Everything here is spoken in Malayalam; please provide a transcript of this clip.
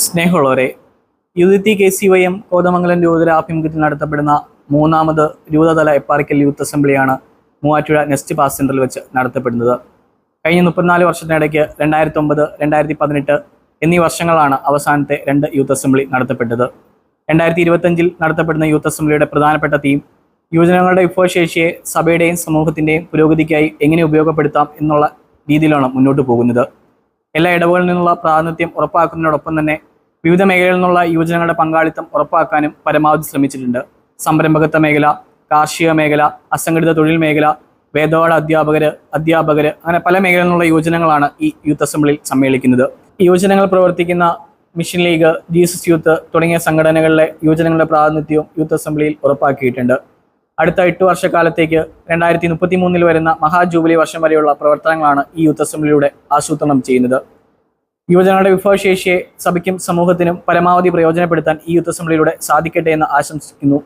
സ്നേഹമുള്ളവരെ, UDT-KCYM കോതമംഗലം രൂപതയുടെ ആഭിമുഖ്യത്തിൽ നടത്തപ്പെടുന്ന മൂന്നാമത് രൂപതല എപ്പാർക്കൽ യൂത്ത് അസംബ്ലിയാണ് മൂവാറ്റുപുഴ നെസ്റ്റ് പാസ് സെന്ററിൽ വെച്ച് നടത്തപ്പെടുന്നത്. കഴിഞ്ഞ 34 വർഷത്തിനിടയ്ക്ക് 2009, 2018 എന്നീ വർഷങ്ങളാണ് അവസാനത്തെ 2 യൂത്ത് അസംബ്ലി നടത്തപ്പെട്ടത്. 2025 നടത്തപ്പെടുന്ന യൂത്ത് അസംബ്ലിയുടെ പ്രധാനപ്പെട്ട തീം യുവജനങ്ങളുടെ വിഭവശേഷിയെ സഭയുടെയും സമൂഹത്തിൻ്റെയും പുരോഗതിക്കായി എങ്ങനെ ഉപയോഗപ്പെടുത്താം എന്നുള്ള രീതിയിലാണ് മുന്നോട്ട് പോകുന്നത്. എല്ലാ ഇടവുകളിൽ നിന്നുള്ള പ്രാതിനിധ്യം ഉറപ്പാക്കുന്നതിനോടൊപ്പം തന്നെ വിവിധ മേഖലകളിൽ നിന്നുള്ള യുവജനങ്ങളുടെ പങ്കാളിത്തം ഉറപ്പാക്കാനും പരമാവധി ശ്രമിച്ചിട്ടുണ്ട്. സംരംഭകത്വ മേഖല, കാർഷിക മേഖല, അസംഘടിത തൊഴിൽ മേഖല, വേദപാഠ അധ്യാപകര് അങ്ങനെ പല മേഖലയിൽ നിന്നുള്ള യുവജനങ്ങളാണ് ഈ യൂത്ത് അസംബ്ലിയിൽ സമ്മേളിക്കുന്നത്. യുവജനങ്ങൾ പ്രവർത്തിക്കുന്ന മിഷൻ ലീഗ്, ജീസസ് യൂത്ത് തുടങ്ങിയ സംഘടനകളിലെ യുവജനങ്ങളുടെ പ്രാതിനിധ്യവും യൂത്ത് അസംബ്ലിയിൽ ഉറപ്പാക്കിയിട്ടുണ്ട്. അടുത്ത 8 വർഷക്കാലത്തേക്ക് 2033 വരുന്ന മഹാജൂബിലി വർഷം വരെയുള്ള പ്രവർത്തനങ്ങളാണ് ഈ യൂത്ത് അസംബ്ലിയിലൂടെ ആസൂത്രണം ചെയ്യുന്നത്. യുവജനങ്ങളുടെ വിഭവശേഷിയെ സഭയ്ക്കും സമൂഹത്തിനും പരമാവധി പ്രയോജനപ്പെടുത്താൻ ഈ യൂത്ത് അസംബ്ലിയിലൂടെ സാധിക്കട്ടെ എന്ന് ആശംസിക്കുന്നു.